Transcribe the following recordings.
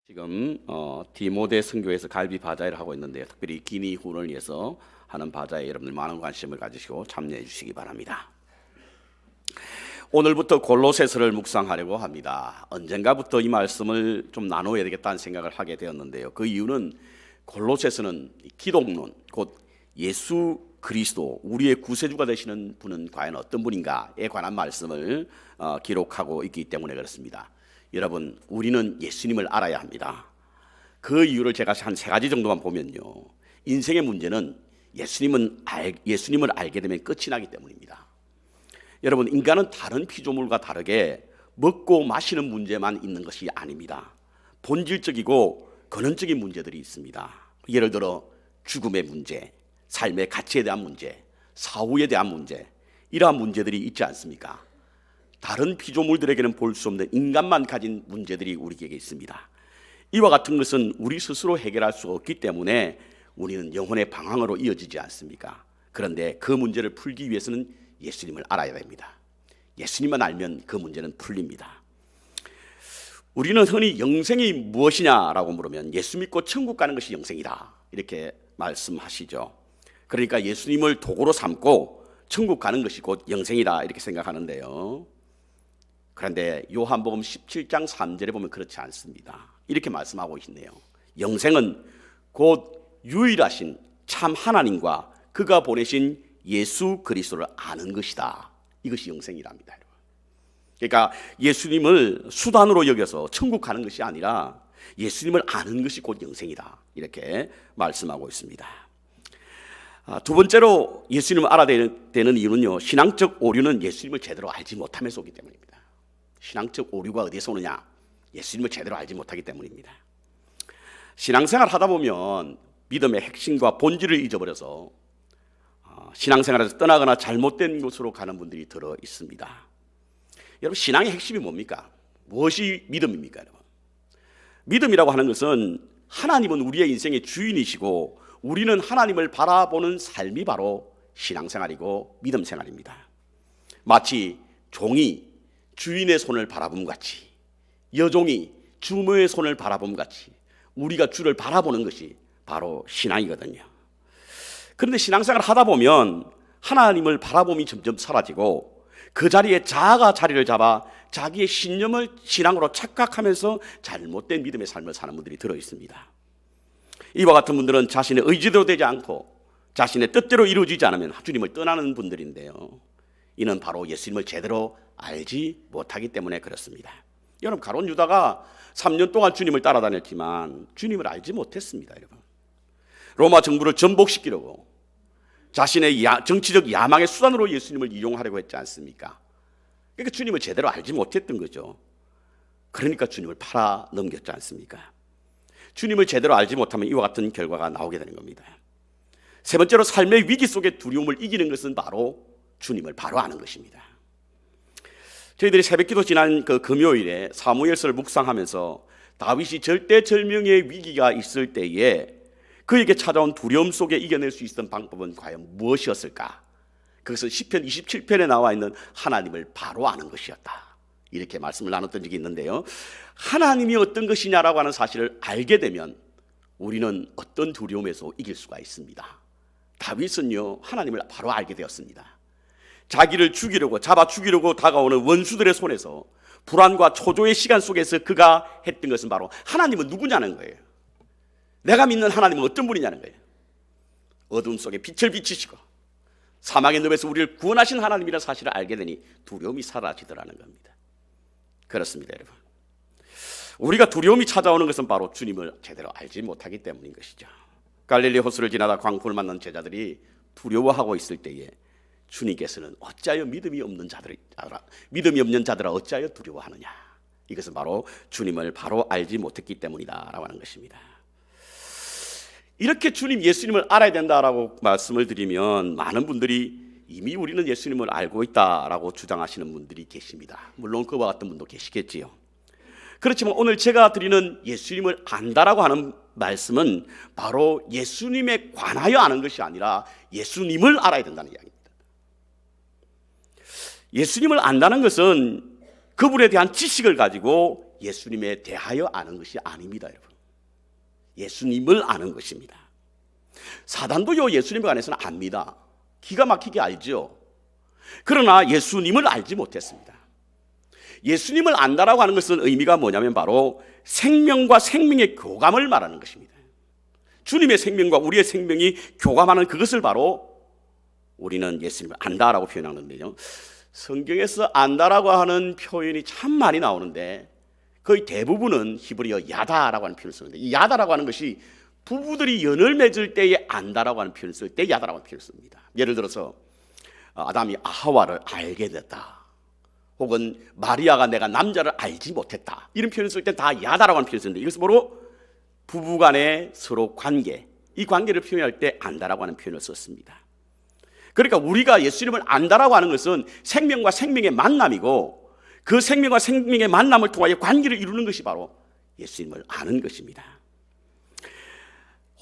지금 디모데 선교에서 갈비 바자회를 하고 있는데요. 특별히 기니 훈을 위해서 하는 바자회 여러분들 많은 관심을 가지시고 참여해 주시기 바랍니다. 오늘부터 골로새서를 묵상하려고 합니다. 언젠가부터 이 말씀을 좀 나눠야 되겠다는 생각을 하게 되었는데요. 그 이유는 골로새서는 기독론, 곧 예수 그리스도, 우리의 구세주가 되시는 분은 과연 어떤 분인가에 관한 말씀을 기록하고 있기 때문에 그렇습니다. 여러분, 우리는 예수님을 알아야 합니다. 그 이유를 제가 한 3가지 정도만 보면요, 인생의 문제는 예수님을 알게 되면 끝이 나기 때문입니다. 여러분, 인간은 다른 피조물과 다르게 먹고 마시는 문제만 있는 것이 아닙니다. 본질적이고 근원적인 문제들이 있습니다. 예를 들어 죽음의 문제, 삶의 가치에 대한 문제, 사후에 대한 문제, 이러한 문제들이 있지 않습니까? 다른 피조물들에게는 볼 수 없는 인간만 가진 문제들이 우리에게 있습니다. 이와 같은 것은 우리 스스로 해결할 수 없기 때문에 우리는 영혼의 방황으로 이어지지 않습니까? 그런데 그 문제를 풀기 위해서는 예수님을 알아야 됩니다. 예수님만 알면 그 문제는 풀립니다. 우리는 흔히 영생이 무엇이냐라고 물으면 예수 믿고 천국 가는 것이 영생이다, 이렇게 말씀하시죠. 그러니까 예수님을 도구로 삼고 천국 가는 것이 곧 영생이다, 이렇게 생각하는데요. 그런데 요한복음 17장 3절에 보면 그렇지 않습니다. 이렇게 말씀하고 있네요. 영생은 곧 유일하신 참 하나님과 그가 보내신 예수 그리스도를 아는 것이다. 이것이 영생이랍니다. 그러니까 예수님을 수단으로 여겨서 천국 가는 것이 아니라 예수님을 아는 것이 곧 영생이다, 이렇게 말씀하고 있습니다. 두 번째로 예수님을 알아야 되는 이유는요, 신앙적 오류는 예수님을 제대로 알지 못함에서 오기 때문입니다. 신앙적 오류가 어디에서 오느냐? 예수님을 제대로 알지 못하기 때문입니다. 신앙생활 하다 보면 믿음의 핵심과 본질을 잊어버려서 신앙생활에서 떠나거나 잘못된 곳으로 가는 분들이 들어 있습니다. 여러분, 신앙의 핵심이 뭡니까? 무엇이 믿음입니까? 여러분? 믿음이라고 하는 것은 하나님은 우리의 인생의 주인이시고 우리는 하나님을 바라보는 삶이 바로 신앙생활이고 믿음생활입니다. 마치 종이 주인의 손을 바라봄 같이, 여종이 주모의 손을 바라봄 같이 우리가 주를 바라보는 것이 바로 신앙이거든요. 그런데 신앙생활을 하다 보면 하나님을 바라봄이 점점 사라지고 그 자리에 자아가 자리를 잡아 자기의 신념을 신앙으로 착각하면서 잘못된 믿음의 삶을 사는 분들이 들어 있습니다. 이와 같은 분들은 자신의 의지대로 되지 않고 자신의 뜻대로 이루어지지 않으면 주님을 떠나는 분들인데요, 이는 바로 예수님을 제대로 알지 못하기 때문에 그렇습니다. 여러분, 가룟 유다가 3년 동안 주님을 따라다녔지만 주님을 알지 못했습니다. 여러분, 로마 정부를 전복시키려고 자신의 정치적 야망의 수단으로 예수님을 이용하려고 했지 않습니까? 그러니까 주님을 제대로 알지 못했던 거죠. 그러니까 주님을 팔아 넘겼지 않습니까? 주님을 제대로 알지 못하면 이와 같은 결과가 나오게 되는 겁니다. 세 번째로, 삶의 위기 속의 두려움을 이기는 것은 바로 주님을 바로 아는 것입니다. 저희들이 새벽기도 지난 그 금요일에 사무엘서를 묵상하면서 다윗이 절대절명의 위기가 있을 때에 그에게 찾아온 두려움 속에 이겨낼 수 있었던 방법은 과연 무엇이었을까? 그것은 시편 27편에 나와 있는 하나님을 바로 아는 것이었다, 이렇게 말씀을 나눴던 적이 있는데요, 하나님이 어떤 것이냐라고 하는 사실을 알게 되면 우리는 어떤 두려움에서 이길 수가 있습니다. 다윗은요, 하나님을 바로 알게 되었습니다. 자기를 죽이려고, 잡아 죽이려고 다가오는 원수들의 손에서 불안과 초조의 시간 속에서 그가 했던 것은 바로 하나님은 누구냐는 거예요. 내가 믿는 하나님은 어떤 분이냐는 거예요. 어둠 속에 빛을 비치시고 사망의 늪에서 우리를 구원하신 하나님이라는 사실을 알게 되니 두려움이 사라지더라는 겁니다. 그렇습니다, 여러분. 우리가 두려움이 찾아오는 것은 바로 주님을 제대로 알지 못하기 때문인 것이죠. 갈릴리 호수를 지나다 광풍을 만난 제자들이 두려워하고 있을 때에 주님께서는 어찌하여 믿음이 없는 자들아 어찌하여 두려워하느냐, 이것은 바로 주님을 바로 알지 못했기 때문이다 라고 하는 것입니다. 이렇게 예수님을 알아야 된다라고 말씀을 드리면 많은 분들이 이미 우리는 예수님을 알고 있다라고 주장하시는 분들이 계십니다. 물론 그와 같은 분도 계시겠지요. 그렇지만 오늘 제가 드리는 예수님을 안다라고 하는 말씀은 바로 예수님에 관하여 아는 것이 아니라 예수님을 알아야 된다는 이야기입니다. 예수님을 안다는 것은 그분에 대한 지식을 가지고 예수님에 대하여 아는 것이 아닙니다, 여러분. 예수님을 아는 것입니다. 사단도요, 예수님에 관해서는 압니다. 기가 막히게 알죠. 그러나 예수님을 알지 못했습니다. 예수님을 안다라고 하는 것은 의미가 뭐냐면 바로 생명과 생명의 교감을 말하는 것입니다. 주님의 생명과 우리의 생명이 교감하는 그것을 바로 우리는 예수님을 안다라고 표현하는데요. 성경에서 안다라고 하는 표현이 참 많이 나오는데 거의 대부분은 히브리어 야다라고 하는 표현을 쓰는데, 이 야다라고 하는 것이 부부들이 연을 맺을 때에 안다라고 하는 표현을 쓸 때 야다라고 하는 표현을 씁니다. 예를 들어서 아담이 하와를 알게 됐다, 혹은 마리아가 내가 남자를 알지 못했다, 이런 표현을 쓸 때 다 야다라고 하는 표현을 쓰는데, 이것은 바로 부부간의 서로 관계, 이 관계를 표현할 때 안다라고 하는 표현을 썼습니다. 그러니까 우리가 예수님을 안다라고 하는 것은 생명과 생명의 만남이고, 그 생명과 생명의 만남을 통하여 관계를 이루는 것이 바로 예수님을 아는 것입니다.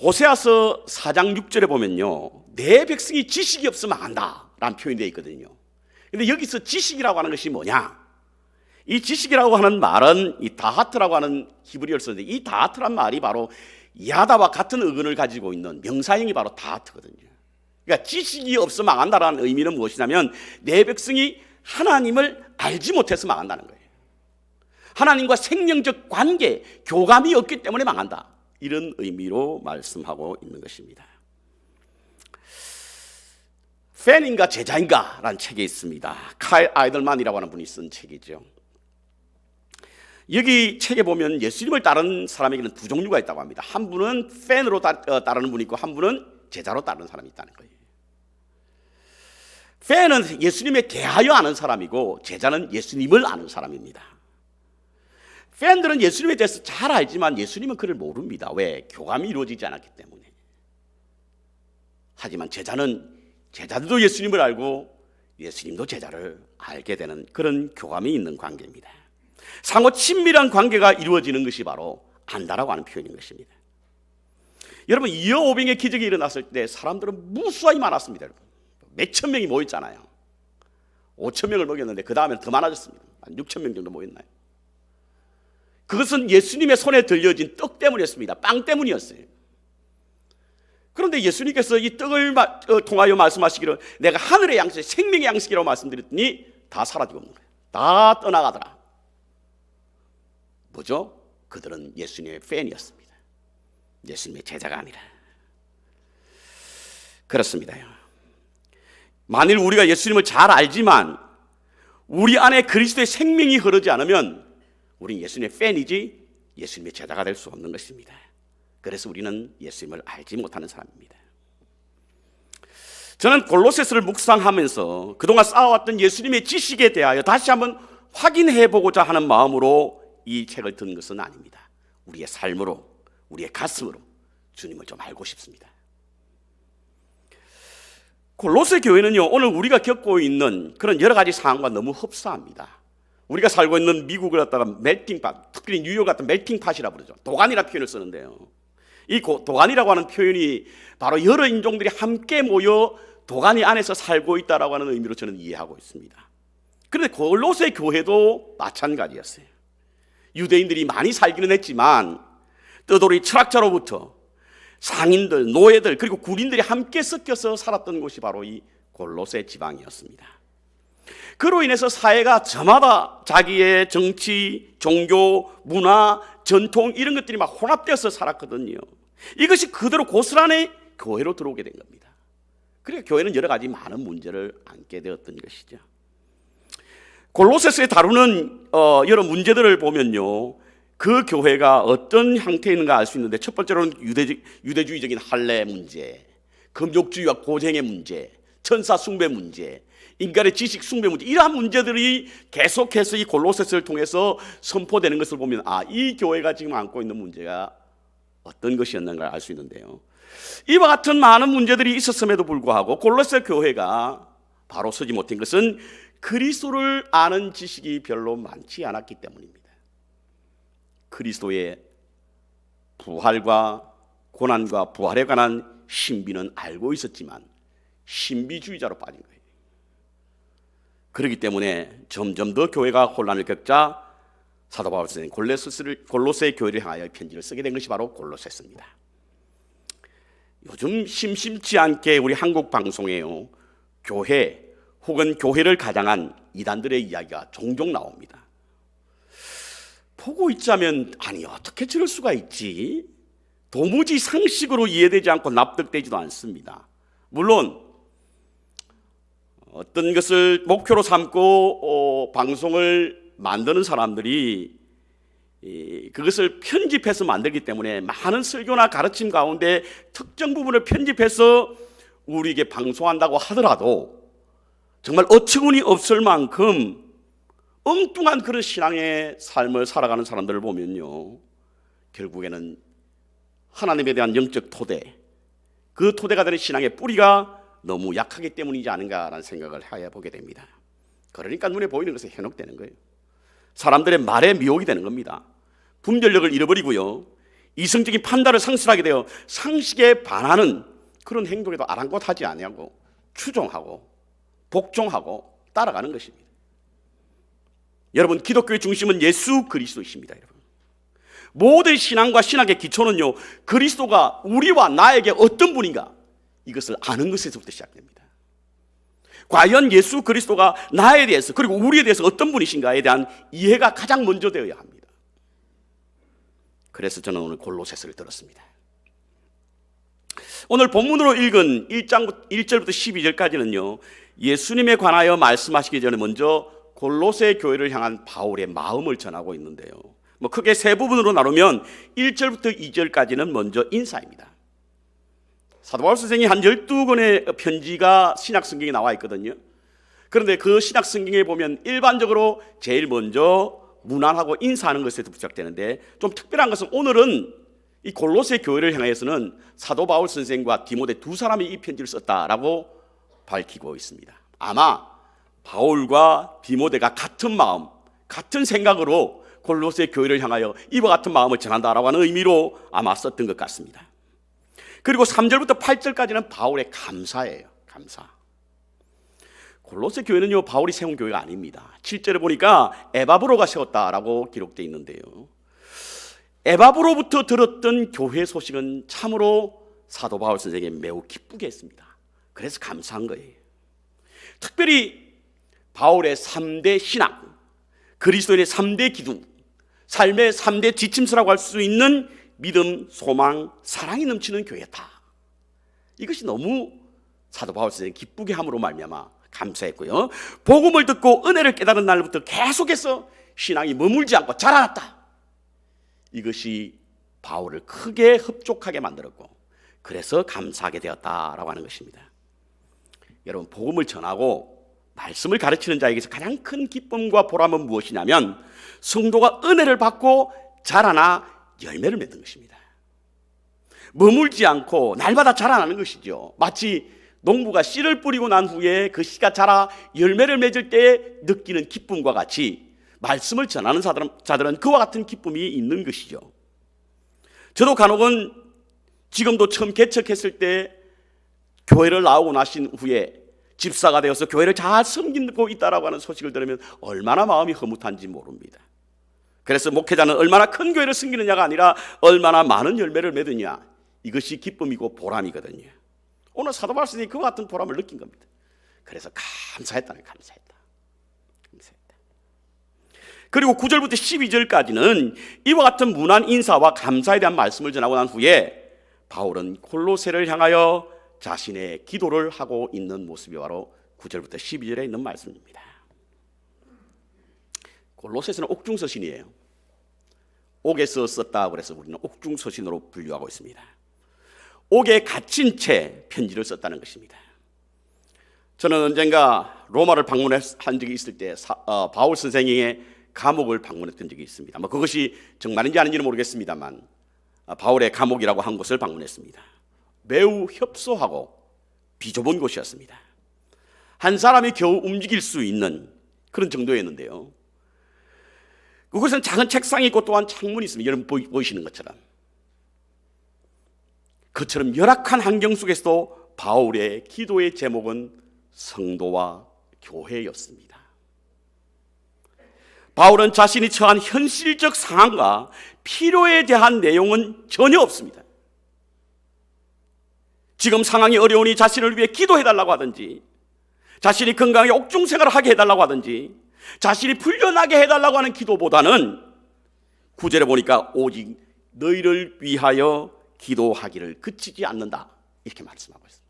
호세아서 4장 6절에 보면요, 내 백성이 지식이 없으면 안다 라는 표현이 되어 있거든요. 근데 여기서 지식이라고 하는 것이 뭐냐? 이 지식이라고 하는 말은 이 다하트라고 하는 히브리어를 쓰는데, 이 다하트란 말이 바로 야다와 같은 어근을 가지고 있는 명사형이 바로 다하트거든요. 그러니까 지식이 없으면 망한다라는 의미는 무엇이냐면 내 백성이 하나님을 알지 못해서 망한다는 거예요. 하나님과 생명적 관계, 교감이 없기 때문에 망한다, 이런 의미로 말씀하고 있는 것입니다. 팬인가 제자인가 라는 책이 있습니다. 카일 아이들만이라고 하는 분이 쓴 책이죠. 여기 책에 보면 예수님을 따르는 사람에게는 두 종류가 있다고 합니다. 한 분은 팬으로 따르는 분이 있고, 한 분은 제자로 따르는 사람이 있다는 거예요. 팬은 예수님에 대하여 아는 사람이고, 제자는 예수님을 아는 사람입니다. 팬들은 예수님에 대해서 잘 알지만 예수님은 그를 모릅니다. 왜? 교감이 이루어지지 않았기 때문에. 하지만 제자들도 예수님을 알고 예수님도 제자를 알게 되는 그런 교감이 있는 관계입니다. 상호 친밀한 관계가 이루어지는 것이 바로 안다라고 하는 표현인 것입니다. 여러분, 이어오병의 기적이 일어났을 때 사람들은 무수하게 많았습니다. 여러분, 몇천 명이 모였잖아요. 5천 명을 먹였는데 그 다음에는 더 많아졌습니다. 한 6천 명 정도 모였나요? 그것은 예수님의 손에 들려진 떡 때문이었습니다. 빵 때문이었어요. 그런데 예수님께서 이 떡을 통하여 말씀하시기를 내가 하늘의 양식, 생명의 양식이라고 말씀드렸더니 다 사라지고 없는 거예요. 다 떠나가더라. 뭐죠? 그들은 예수님의 팬이었습니다. 예수님의 제자가 아니라. 그렇습니다. 만일 우리가 예수님을 잘 알지만 우리 안에 그리스도의 생명이 흐르지 않으면 우리는 예수님의 팬이지 예수님의 제자가 될 수 없는 것입니다. 그래서 우리는 예수님을 알지 못하는 사람입니다. 저는 골로새서를 묵상하면서 그동안 쌓아왔던 예수님의 지식에 대하여 다시 한번 확인해보고자 하는 마음으로 이 책을 든 것은 아닙니다. 우리의 삶으로, 우리의 가슴으로 주님을 좀 알고 싶습니다. 골로새 교회는요, 오늘 우리가 겪고 있는 그런 여러 가지 상황과 너무 흡사합니다. 우리가 살고 있는 미국을 갖다가 멜팅팟, 특히 뉴욕 같은 멜팅팟이라 부르죠. 도가니라 표현을 쓰는데요, 이 도가니라고 하는 표현이 바로 여러 인종들이 함께 모여 도가니 안에서 살고 있다라고 하는 의미로 저는 이해하고 있습니다. 그런데 골로새 교회도 마찬가지였어요. 유대인들이 많이 살기는 했지만 떠돌이 철학자로부터 상인들, 노예들, 그리고 군인들이 함께 섞여서 살았던 곳이 바로 이 골로새 지방이었습니다. 그로 인해서 사회가 저마다 자기의 정치, 종교, 문화, 전통 이런 것들이 막 혼합되어서 살았거든요. 이것이 그대로 고스란히 교회로 들어오게 된 겁니다. 그러니까 교회는 여러 가지 많은 문제를 안게 되었던 것이죠. 골로새서에 다루는 여러 문제들을 보면요, 그 교회가 어떤 형태에 있는가 알 수 있는데, 첫 번째로는 유대주의적인 할례 문제, 금욕주의와 고쟁의 문제, 천사 숭배 문제, 인간의 지식 숭배 문제, 이러한 문제들이 계속해서 이 골로새서를 통해서 선포되는 것을 보면 이 교회가 지금 안고 있는 문제가 어떤 것이었는가 알 수 있는데요, 이와 같은 많은 문제들이 있었음에도 불구하고 골로새 교회가 바로 서지 못한 것은 그리스도를 아는 지식이 별로 많지 않았기 때문입니다. 그리스도의 부활과 고난과 부활에 관한 신비는 알고 있었지만 신비주의자로 빠진 거예요. 그렇기 때문에 점점 더 교회가 혼란을 겪자 사도 바울 선생님 골로새 교회를 향하여 편지를 쓰게 된 것이 바로 골로새서입니다. 요즘 심심치 않게 우리 한국 방송에요, 교회 혹은 교회를 가장한 이단들의 이야기가 종종 나옵니다. 보고 있자면 아니 어떻게 저럴 수가 있지? 도무지 상식으로 이해되지 않고 납득되지도 않습니다. 물론 어떤 것을 목표로 삼고 방송을 만드는 사람들이 그것을 편집해서 만들기 때문에 많은 설교나 가르침 가운데 특정 부분을 편집해서 우리에게 방송한다고 하더라도 정말 어처구니 없을 만큼 엉뚱한 그런 신앙의 삶을 살아가는 사람들을 보면요, 결국에는 하나님에 대한 영적 토대, 그 토대가 되는 신앙의 뿌리가 너무 약하기 때문이지 않은가라는 생각을 해보게 됩니다. 그러니까 눈에 보이는 것에 현혹되는 거예요. 사람들의 말에 미혹이 되는 겁니다. 분별력을 잃어버리고요, 이성적인 판단을 상실하게 되어 상식에 반하는 그런 행동에도 아랑곳하지 아니하고 추종하고 복종하고 따라가는 것입니다. 여러분, 기독교의 중심은 예수 그리스도이십니다. 여러분, 모든 신앙과 신학의 기초는요, 그리스도가 우리와 나에게 어떤 분인가, 이것을 아는 것에서부터 시작됩니다. 과연 예수 그리스도가 나에 대해서 그리고 우리에 대해서 어떤 분이신가에 대한 이해가 가장 먼저 되어야 합니다. 그래서 저는 오늘 골로새서를 들었습니다. 오늘 본문으로 읽은 1절부터 12절까지는요, 예수님에 관하여 말씀하시기 전에 먼저 골로새 교회를 향한 바울의 마음을 전하고 있는데요, 크게 세 부분으로 나누면 1절부터 2절까지는 먼저 인사입니다. 사도 바울 선생이 한 12권의 편지가 신약 성경에 나와 있거든요. 그런데 그 신약 성경에 보면 일반적으로 제일 먼저 문안하고 인사하는 것에서 시작되는데, 좀 특별한 것은 오늘은 이 골로새 교회를 향해서는 사도 바울 선생과 디모데 두 사람이 이 편지를 썼다라고 밝히고 있습니다. 아마 바울과 디모데가 같은 마음, 같은 생각으로 골로새 교회를 향하여 이와 같은 마음을 전한다라고 하는 의미로 아마 썼던 것 같습니다. 그리고 3절부터 8절까지는 바울의 감사예요. 감사. 골로새 교회는요, 바울이 세운 교회가 아닙니다. 7절에 보니까 에바브로가 세웠다라고 기록되어 있는데요, 에바브로부터 들었던 교회 소식은 참으로 사도 바울 선생에게 매우 기쁘게 했습니다. 그래서 감사한 거예요. 특별히 바울의 3대 신앙, 그리스도인의 3대 기둥, 삶의 3대 지침서라고 할 수 있는 믿음, 소망, 사랑이 넘치는 교회다. 이것이 너무 사도 바울 선생이 기쁘게 함으로 말미암아 감사했고요, 복음을 듣고 은혜를 깨달은 날부터 계속해서 신앙이 머물지 않고 자라났다. 이것이 바울을 크게 흡족하게 만들었고, 그래서 감사하게 되었다라고 하는 것입니다. 여러분, 복음을 전하고 말씀을 가르치는 자에게서 가장 큰 기쁨과 보람은 무엇이냐면 성도가 은혜를 받고 자라나 열매를 맺는 것입니다. 머물지 않고 날마다 자라나는 것이죠. 마치 농부가 씨를 뿌리고 난 후에 그 씨가 자라 열매를 맺을 때 느끼는 기쁨과 같이 말씀을 전하는 자들은 그와 같은 기쁨이 있는 것이죠. 저도 간혹은 지금도 처음 개척했을 때 교회를 나오고 나신 후에 집사가 되어서 교회를 잘 섬기고 있다라고 하는 소식을 들으면 얼마나 마음이 흐뭇한지 모릅니다. 그래서 목회자는 얼마나 큰 교회를 섬기느냐가 아니라 얼마나 많은 열매를 맺느냐, 이것이 기쁨이고 보람이거든요. 오늘 사도 바울 선생님이 그와 같은 보람을 느낀 겁니다. 그래서 감사했다는, 감사했다. 그리고 9절부터 12절까지는 이와 같은 문안 인사와 감사에 대한 말씀을 전하고 난 후에 바울은 골로새를 향하여 자신의 기도를 하고 있는 모습이 바로 9절부터 12절에 있는 말씀입니다. 골로새서는 옥중서신이에요. 옥에서 썼다 그래서 우리는 옥중서신으로 분류하고 있습니다. 옥에 갇힌 채 편지를 썼다는 것입니다. 저는 언젠가 로마를 방문한 적이 있을 때 바울 선생의 감옥을 방문했던 적이 있습니다. 그것이 정말인지 아닌지는 모르겠습니다만 바울의 감옥이라고 한 곳을 방문했습니다. 매우 협소하고 비좁은 곳이었습니다. 한 사람이 겨우 움직일 수 있는 그런 정도였는데요, 그곳은 작은 책상이 있고 또한 창문이 있습니다. 여러분 보이시는 것처럼. 그처럼 열악한 환경 속에서도 바울의 기도의 제목은 성도와 교회였습니다. 바울은 자신이 처한 현실적 상황과 필요에 대한 내용은 전혀 없습니다. 지금 상황이 어려우니 자신을 위해 기도해달라고 하든지, 자신이 건강하게 옥중생활을 하게 해달라고 하든지, 자신이 풀려나게 해달라고 하는 기도보다는 9절에 보니까 오직 너희를 위하여 기도하기를 그치지 않는다, 이렇게 말씀하고 있습니다.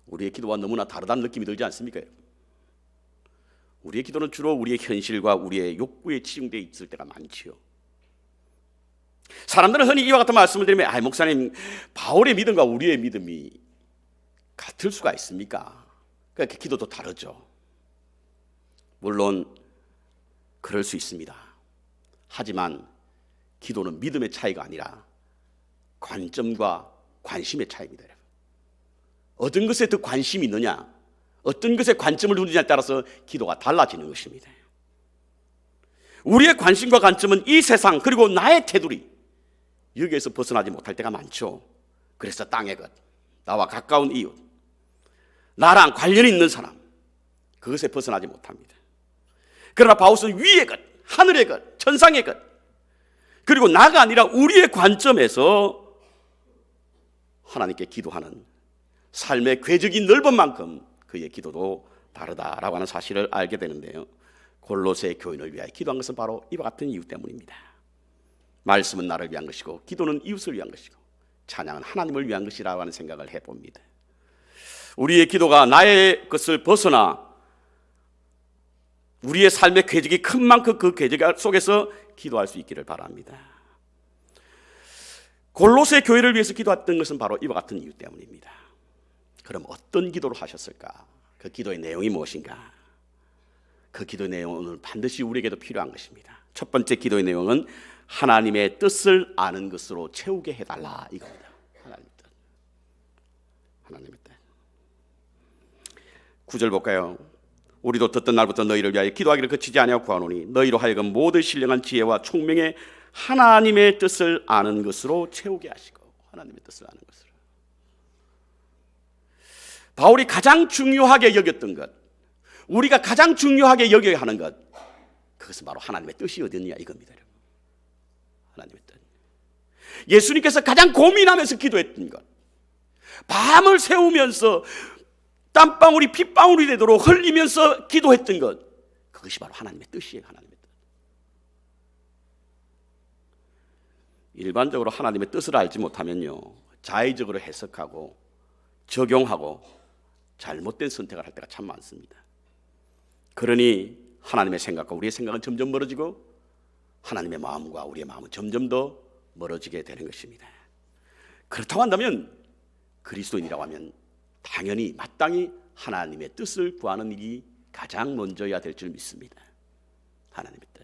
우리의 기도와 너무나 다르다는 느낌이 들지 않습니까? 우리의 기도는 주로 우리의 현실과 우리의 욕구에 치중되어 있을 때가 많지요. 사람들은 흔히 이와 같은 말씀을 드리면, 목사님, 바울의 믿음과 우리의 믿음이 같을 수가 있습니까? 그러니까 기도도 다르죠. 물론 그럴 수 있습니다. 하지만 기도는 믿음의 차이가 아니라 관점과 관심의 차이입니다. 어떤 것에 더 관심이 있느냐, 어떤 것에 관점을 두느냐에 따라서 기도가 달라지는 것입니다. 우리의 관심과 관점은 이 세상 그리고 나의 테두리, 여기에서 벗어나지 못할 때가 많죠. 그래서 땅의 것, 나와 가까운 이웃, 나랑 관련이 있는 사람, 그것에 벗어나지 못합니다. 그러나 바울은 위의 것, 하늘의 것, 천상의 것, 그리고 나가 아니라 우리의 관점에서 하나님께 기도하는 삶의 궤적이 넓은 만큼 그의 기도도 다르다라고 하는 사실을 알게 되는데요, 골로새 교인을 위하여 기도한 것은 바로 이와 같은 이유 때문입니다. 말씀은 나를 위한 것이고 기도는 이웃을 위한 것이고 찬양은 하나님을 위한 것이라고 하는 생각을 해봅니다. 우리의 기도가 나의 것을 벗어나 우리의 삶의 궤적이 큰 만큼 그 궤적 속에서 기도할 수 있기를 바랍니다. 골로새 교회를 위해서 기도했던 것은 바로 이와 같은 이유 때문입니다. 그럼 어떤 기도를 하셨을까? 그 기도의 내용이 무엇인가? 그 기도의 내용은 반드시 우리에게도 필요한 것입니다. 첫 번째 기도의 내용은 하나님의 뜻을 아는 것으로 채우게 해달라, 이겁니다. 하나님의 뜻. 9절 볼까요? 우리도 듣던 날부터 너희를 위하여 기도하기를 그치지 아니하고 구하노니 너희로 하여금 모든 신령한 지혜와 총명의 하나님의 뜻을 아는 것으로 채우게 하시고, 하나님의 뜻을 아는 것으로. 바울이 가장 중요하게 여겼던 것, 우리가 가장 중요하게 여겨야 하는 것, 그것은 바로 하나님의 뜻이 어디냐, 이겁니다. 하나님의 뜻. 예수님께서 가장 고민하면서 기도했던 것, 밤을 새우면서 땀방울이 핏방울이 되도록 흘리면서 기도했던 것, 그것이 바로 하나님의 뜻이에요. 하나님의 뜻. 일반적으로 하나님의 뜻을 알지 못하면요, 자의적으로 해석하고 적용하고 잘못된 선택을 할 때가 참 많습니다. 그러니 하나님의 생각과 우리의 생각은 점점 멀어지고 하나님의 마음과 우리의 마음은 점점 더 멀어지게 되는 것입니다. 그렇다고 한다면 그리스도인이라고 하면 당연히 마땅히 하나님의 뜻을 구하는 일이 가장 먼저야 될 줄 믿습니다. 하나님의 뜻.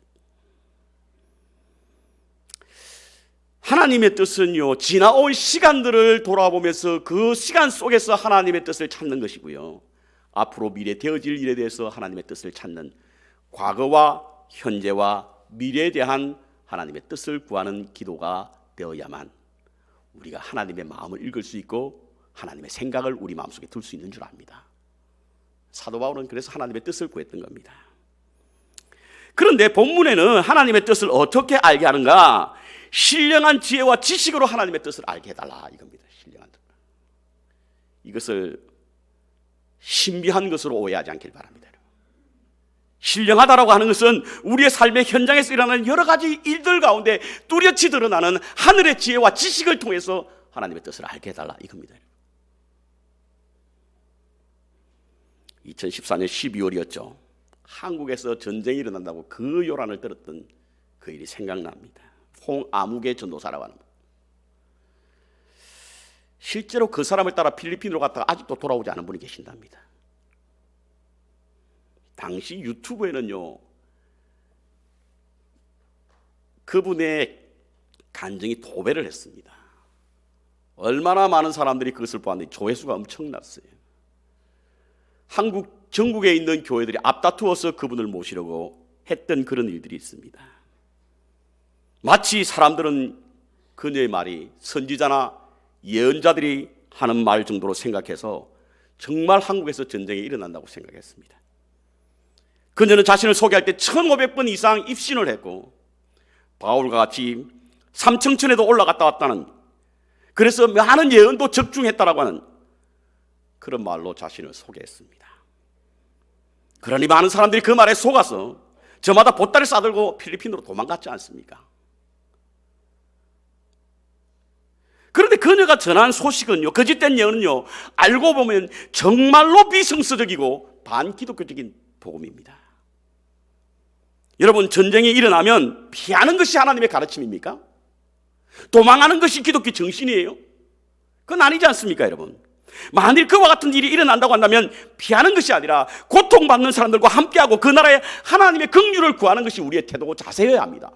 하나님의 뜻은요, 지나온 시간들을 돌아보면서 그 시간 속에서 하나님의 뜻을 찾는 것이고요, 앞으로 미래 되어질 일에 대해서 하나님의 뜻을 찾는, 과거와 현재와 미래에 대한 하나님의 뜻을 구하는 기도가 되어야만 우리가 하나님의 마음을 읽을 수 있고 하나님의 생각을 우리 마음속에 둘 수 있는 줄 압니다. 사도 바울은 그래서 하나님의 뜻을 구했던 겁니다. 그런데 본문에는 하나님의 뜻을 어떻게 알게 하는가? 신령한 지혜와 지식으로 하나님의 뜻을 알게 해달라, 이겁니다. 신령한 뜻. 이것을 신비한 것으로 오해하지 않길 바랍니다. 신령하다라고 하는 것은 우리의 삶의 현장에서 일어나는 여러 가지 일들 가운데 뚜렷이 드러나는 하늘의 지혜와 지식을 통해서 하나님의 뜻을 알게 해달라, 이겁니다. 2014년 12월이었죠. 한국에서 전쟁이 일어난다고 그 요란을 들었던 그 일이 생각납니다. 홍아무개 전도사라고 하는 분. 실제로 그 사람을 따라 필리핀으로 갔다가 아직도 돌아오지 않은 분이 계신답니다. 당시 유튜브에는요, 그분의 간증이 도배를 했습니다. 얼마나 많은 사람들이 그것을 보았는지 조회수가 엄청났어요. 한국 전국에 있는 교회들이 앞다투어서 그분을 모시려고 했던 그런 일들이 있습니다. 마치 사람들은 그녀의 말이 선지자나 예언자들이 하는 말 정도로 생각해서 정말 한국에서 전쟁이 일어난다고 생각했습니다. 그녀는 자신을 소개할 때 1500번 이상 입신을 했고 바울과 같이 삼청천에도 올라갔다 왔다는, 그래서 많은 예언도 적중했다라고 하는 그런 말로 자신을 소개했습니다. 그러니 많은 사람들이 그 말에 속아서 저마다 보따리 싸들고 필리핀으로 도망갔지 않습니까? 그런데 그녀가 전한 소식은요, 거짓된 예언은요, 알고 보면 정말로 비성서적이고 반기독교적인 복음입니다. 여러분, 전쟁이 일어나면 피하는 것이 하나님의 가르침입니까? 도망하는 것이 기독교 정신이에요? 그건 아니지 않습니까, 여러분? 만일 그와 같은 일이 일어난다고 한다면 피하는 것이 아니라 고통받는 사람들과 함께하고 그 나라의 하나님의 긍휼을 구하는 것이 우리의 태도고 자세여야 합니다.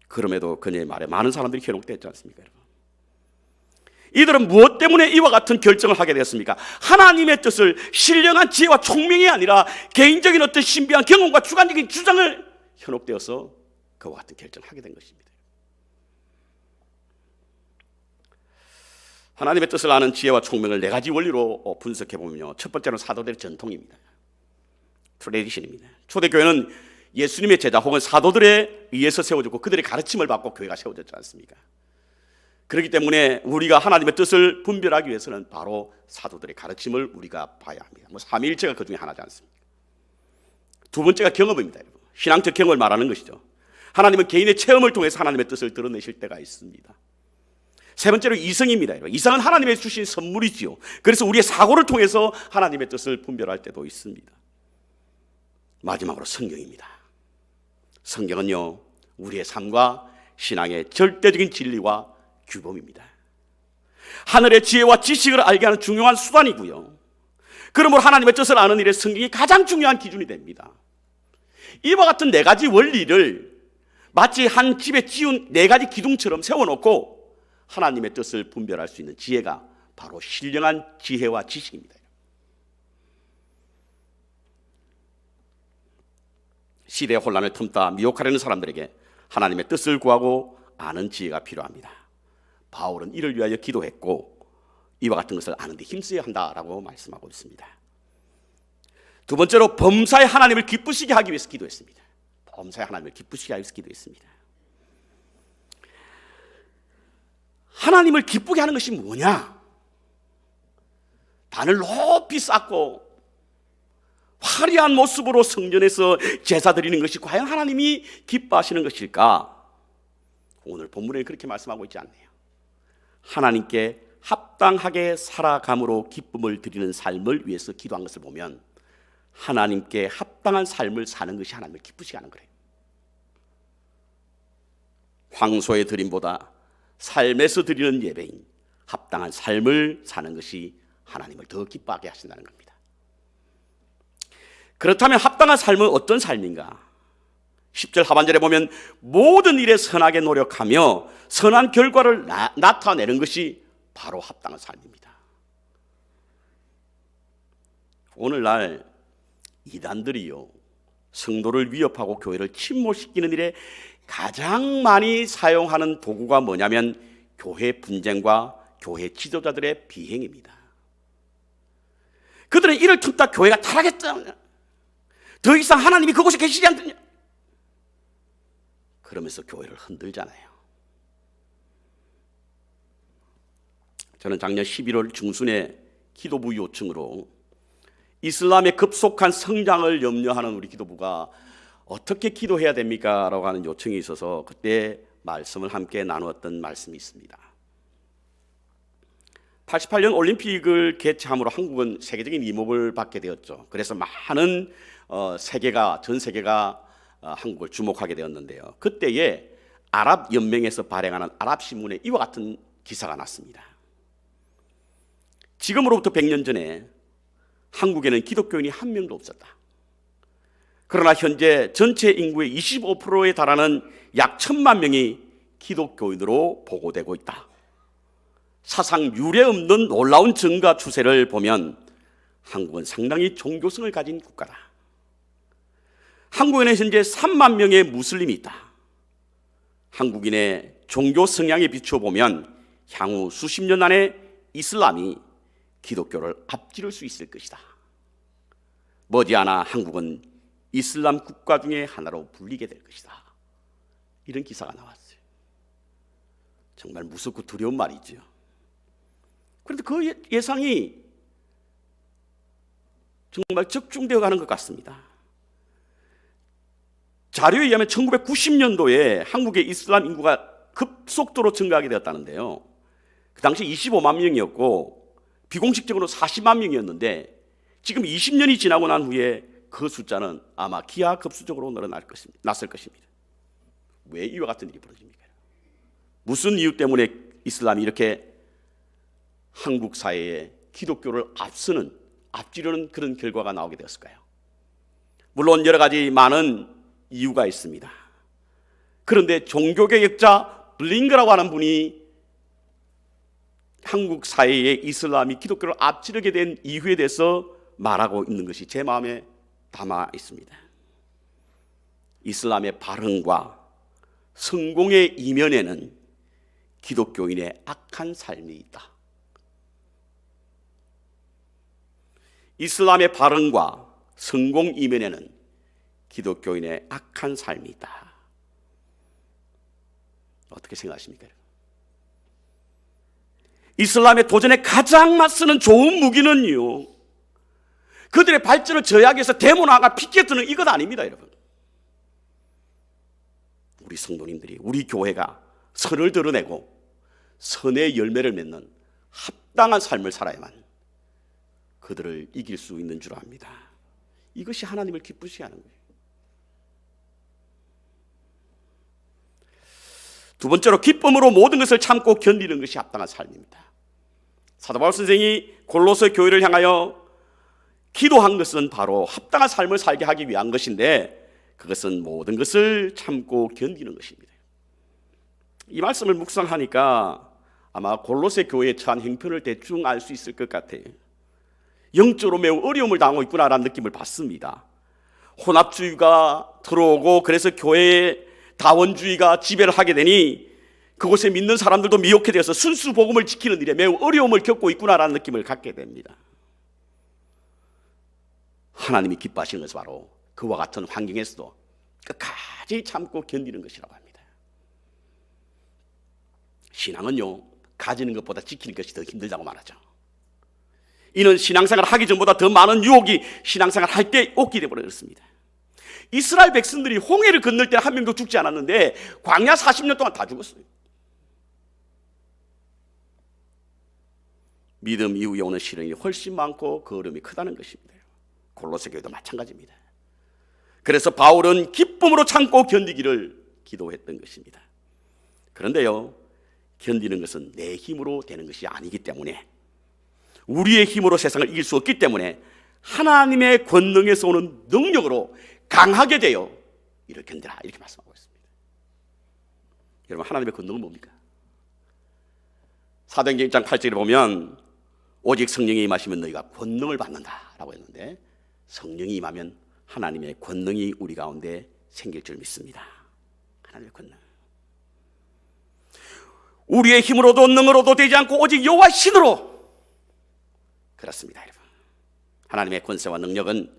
그럼에도 그녀의 말에 많은 사람들이 현혹되었지 않습니까, 여러분? 이들은 무엇 때문에 이와 같은 결정을 하게 되었습니까? 하나님의 뜻을 신령한 지혜와 총명이 아니라 개인적인 어떤 신비한 경험과 주관적인 주장을 현혹되어서 그와 같은 결정을 하게 된 것입니다. 하나님의 뜻을 아는 지혜와 총명을 네 가지 원리로 분석해 보면요, 첫 번째는 사도들의 전통입니다. 트레디션입니다. 초대교회는 예수님의 제자 혹은 사도들에 의해서 세워졌고 그들의 가르침을 받고 교회가 세워졌지 않습니까? 그렇기 때문에 우리가 하나님의 뜻을 분별하기 위해서는 바로 사도들의 가르침을 우리가 봐야 합니다. 삼위일체가 그 중에 하나지 않습니까? 두 번째가 경험입니다. 신앙적 경험을 말하는 것이죠. 하나님은 개인의 체험을 통해서 하나님의 뜻을 드러내실 때가 있습니다. 세 번째로 이성입니다. 이성은 하나님의 주신 선물이지요. 그래서 우리의 사고를 통해서 하나님의 뜻을 분별할 때도 있습니다. 마지막으로 성경입니다. 성경은요, 우리의 삶과 신앙의 절대적인 진리와 규범입니다. 하늘의 지혜와 지식을 알게 하는 중요한 수단이고요, 그러므로 하나님의 뜻을 아는 일에 성경이 가장 중요한 기준이 됩니다. 이와 같은 네 가지 원리를 마치 한 집에 지은 네 가지 기둥처럼 세워놓고 하나님의 뜻을 분별할 수 있는 지혜가 바로 신령한 지혜와 지식입니다. 시대의 혼란을 틈타 미혹하려는 사람들에게 하나님의 뜻을 구하고 아는 지혜가 필요합니다. 바울은 이를 위하여 기도했고 이와 같은 것을 아는 데 힘써야 한다라고 말씀하고 있습니다. 두 번째로 범사에 하나님을 기쁘시게 하기 위해서 기도했습니다. 범사에 하나님을 기쁘시게 하기 위해서 기도했습니다. 하나님을 기쁘게 하는 것이 뭐냐? 단을 높이 쌓고 화려한 모습으로 성전에서 제사 드리는 것이 과연 하나님이 기뻐하시는 것일까? 오늘 본문에 그렇게 말씀하고 있지 않네요. 하나님께 합당하게 살아감으로 기쁨을 드리는 삶을 위해서 기도한 것을 보면 하나님께 합당한 삶을 사는 것이 하나님을 기쁘시게 하는 거예요. 황소의 드림보다 삶에서 드리는 예배인 합당한 삶을 사는 것이 하나님을 더 기뻐하게 하신다는 겁니다. 그렇다면 합당한 삶은 어떤 삶인가? 10절 하반절에 보면 모든 일에 선하게 노력하며 선한 결과를 나타내는 것이 바로 합당한 삶입니다. 오늘날 이단들이요, 성도를 위협하고 교회를 침몰시키는 일에 가장 많이 사용하는 도구가 뭐냐면 교회 분쟁과 교회 지도자들의 비행입니다. 그들은 이를 틈타 교회가 타락했다, 더 이상 하나님이 그곳에 계시지 않느냐, 그러면서 교회를 흔들잖아요. 저는 작년 11월 중순에 기도부 요청으로 이슬람의 급속한 성장을 염려하는 우리 기도부가 어떻게 기도해야 됩니까? 라고 하는 요청이 있어서 그때 말씀을 함께 나누었던 말씀이 있습니다. 88년 올림픽을 개최함으로 한국은 세계적인 이목을 받게 되었죠. 그래서 많은 전 세계가 한국을 주목하게 되었는데요. 그때에 아랍 연맹에서 발행하는 아랍 신문에 이와 같은 기사가 났습니다. 지금으로부터 100년 전에 한국에는 기독교인이 한 명도 없었다. 그러나 현재 전체 인구의 25%에 달하는 약 1000만 명이 기독교인으로 보고되고 있다. 사상 유례 없는 놀라운 증가 추세를 보면 한국은 상당히 종교성을 가진 국가다. 한국에는 현재 3만 명의 무슬림이 있다. 한국인의 종교 성향에 비추어 보면 향후 수십 년 안에 이슬람이 기독교를 앞지를 수 있을 것이다. 머지않아 한국은 이슬람 국가 중에 하나로 불리게 될 것이다. 이런 기사가 나왔어요. 정말 무섭고 두려운 말이죠. 그런데 그 예상이 정말 적중되어 가는 것 같습니다. 자료에 의하면 1990년도에 한국의 이슬람 인구가 급속도로 증가하게 되었다는데요. 그 당시 25만 명이었고 비공식적으로 40만 명이었는데 지금 20년이 지나고 난 후에 그 숫자는 아마 기하급수적으로 났을 것입니다. 왜 이와 같은 일이 벌어집니까? 무슨 이유 때문에 이슬람이 이렇게 한국 사회에 기독교를 앞지르는 그런 결과가 나오게 되었을까요? 물론 여러 가지 많은 이유가 있습니다. 그런데 종교개혁자 블링거라고 하는 분이 한국 사회에 이슬람이 기독교를 앞지르게 된 이유에 대해서 말하고 있는 것이 제 마음에 담아 있습니다. 이슬람의 발흥과 성공의 이면에는 기독교인의 악한 삶이 있다. 이슬람의 발흥과 성공 이면에는 기독교인의 악한 삶이 있다. 어떻게 생각하십니까? 이슬람의 도전에 가장 맞서는 좋은 무기는요, 그들의 발전을 저해하기 위해서 데모나가 피켓드는 이것 아닙니다, 여러분. 우리 성도님들이, 우리 교회가 선을 드러내고 선의 열매를 맺는 합당한 삶을 살아야만 그들을 이길 수 있는 줄 압니다. 이것이 하나님을 기쁘시게 하는 거예요. 두 번째로, 기쁨으로 모든 것을 참고 견디는 것이 합당한 삶입니다. 사도 바울 선생이 골로새 교회를 향하여 기도한 것은 바로 합당한 삶을 살게 하기 위한 것인데, 그것은 모든 것을 참고 견디는 것입니다. 이 말씀을 묵상하니까 아마 골로새 교회에 처한 형편을 대충 알 수 있을 것 같아요. 영적으로 매우 어려움을 당하고 있구나라는 느낌을 받습니다. 혼합주의가 들어오고 그래서 교회에 다원주의가 지배를 하게 되니 그곳에 믿는 사람들도 미혹해 되어서 순수 복음을 지키는 일에 매우 어려움을 겪고 있구나라는 느낌을 갖게 됩니다. 하나님이 기뻐하시는 것은 바로 그와 같은 환경에서도 끝까지 참고 견디는 것이라고 합니다. 신앙은요, 가지는 것보다 지키는 것이 더 힘들다고 말하죠. 이는 신앙생활을 하기 전보다 더 많은 유혹이 신앙생활을 할 때 오게 되어버려 그렇습니다. 이스라엘 백성들이 홍해를 건널 때 한 명도 죽지 않았는데 광야 40년 동안 다 죽었어요. 믿음 이후에 오는 시련이 훨씬 많고 그 어려움이 크다는 것입니다. 골로새 교회도 마찬가지입니다. 그래서 바울은 기쁨으로 참고 견디기를 기도했던 것입니다. 그런데요, 견디는 것은 내 힘으로 되는 것이 아니기 때문에, 우리의 힘으로 세상을 이길 수 없기 때문에 하나님의 권능에서 오는 능력으로 강하게 되어 이를 견디라, 이렇게 말씀하고 있습니다. 여러분, 하나님의 권능은 뭡니까? 사도행전 1장 8절에 보면 오직 성령이 임하시면 너희가 권능을 받는다라고 했는데, 성령이 임하면 하나님의 권능이 우리 가운데 생길 줄 믿습니다. 하나님의 권능. 우리의 힘으로도 능으로도 되지 않고 오직 여호와 신으로. 그렇습니다, 여러분. 하나님의 권세와 능력은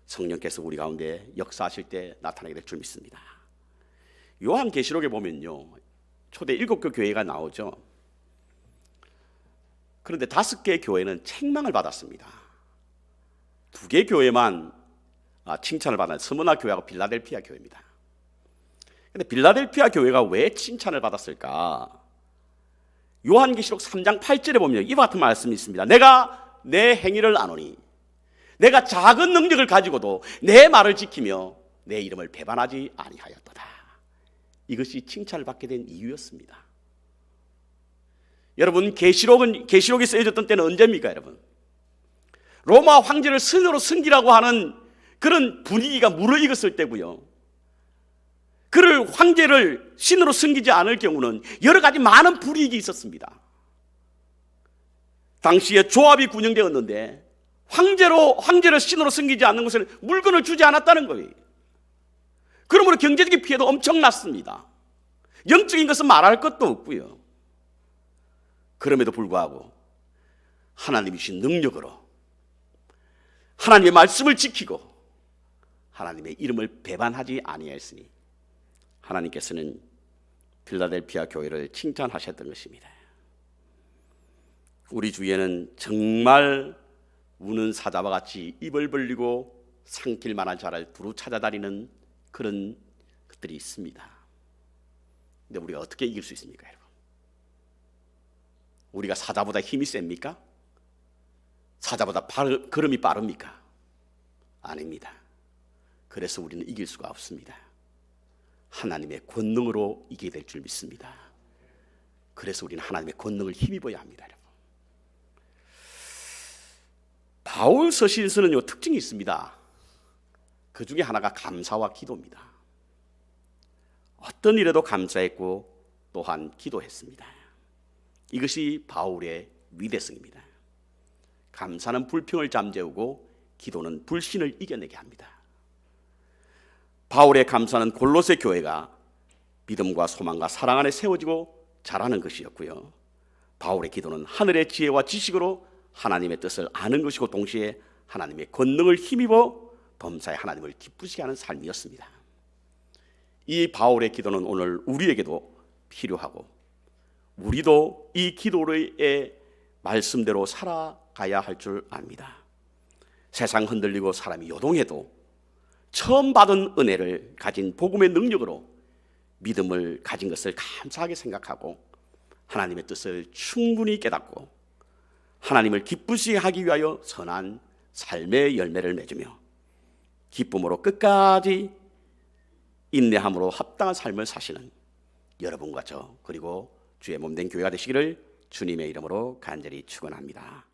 성령께서 우리 가운데 역사하실 때 나타나게 될 줄 믿습니다. 요한계시록에 보면요, 초대 7개 교회가 나오죠. 그런데 5개의 교회는 책망을 받았습니다. 2개 교회만 칭찬을 받은 스무나 교회하고 빌라델피아 교회입니다. 그런데 빌라델피아 교회가 왜 칭찬을 받았을까? 요한계시록 3장 8절에 보면 이와 같은 말씀이 있습니다. 내가 내 행위를 아노니 내가 작은 능력을 가지고도 내 말을 지키며 내 이름을 배반하지 아니하였도다. 이것이 칭찬을 받게 된 이유였습니다. 여러분, 계시록이 쓰여졌던 때는 언제입니까, 여러분? 로마 황제를 스스로 섬기라고 하는 그런 분위기가 무르익었을 때고요. 그를 황제를 신으로 섬기지 않을 경우는 여러 가지 많은 불이익이 있었습니다. 당시에 조합이 군영되었는데 황제를 신으로 섬기지 않는 것을 물건을 주지 않았다는 거예요. 그러므로 경제적인 피해도 엄청났습니다. 영적인 것은 말할 것도 없고요. 그럼에도 불구하고 하나님이 주신 능력으로 하나님의 말씀을 지키고 하나님의 이름을 배반하지 아니하였으니 하나님께서는 필라델피아 교회를 칭찬하셨던 것입니다. 우리 주위에는 정말 우는 사자와 같이 입을 벌리고 삼킬 만한 자를 두루 찾아다니는 그런 것들이 있습니다. 근데 우리가 어떻게 이길 수 있습니까, 여러분? 우리가 사자보다 힘이 셉니까? 사자보다 걸음이 빠릅니까? 아닙니다. 그래서 우리는 이길 수가 없습니다. 하나님의 권능으로 이기게 될 줄 믿습니다. 그래서 우리는 하나님의 권능을 힘입어야 합니다, 여러분. 바울 서신에서는 특징이 있습니다. 그 중에 하나가 감사와 기도입니다. 어떤 일에도 감사했고 또한 기도했습니다. 이것이 바울의 위대성입니다. 감사는 불평을 잠재우고 기도는 불신을 이겨내게 합니다. 바울의 감사는 골로새 교회가 믿음과 소망과 사랑 안에 세워지고 자라는 것이었고요. 바울의 기도는 하늘의 지혜와 지식으로 하나님의 뜻을 아는 것이고 동시에 하나님의 권능을 힘입어 범사에 하나님을 기쁘시게 하는 삶이었습니다. 이 바울의 기도는 오늘 우리에게도 필요하고 우리도 이 기도의 말씀대로 살아가야 할 줄 압니다. 세상 흔들리고 사람이 요동해도 처음 받은 은혜를 가진 복음의 능력으로 믿음을 가진 것을 감사하게 생각하고 하나님의 뜻을 충분히 깨닫고 하나님을 기쁘시게 하기 위하여 선한 삶의 열매를 맺으며 기쁨으로 끝까지 인내함으로 합당한 삶을 사시는 여러분과 저 그리고 주의 몸된 교회가 되시기를 주님의 이름으로 간절히 축원합니다.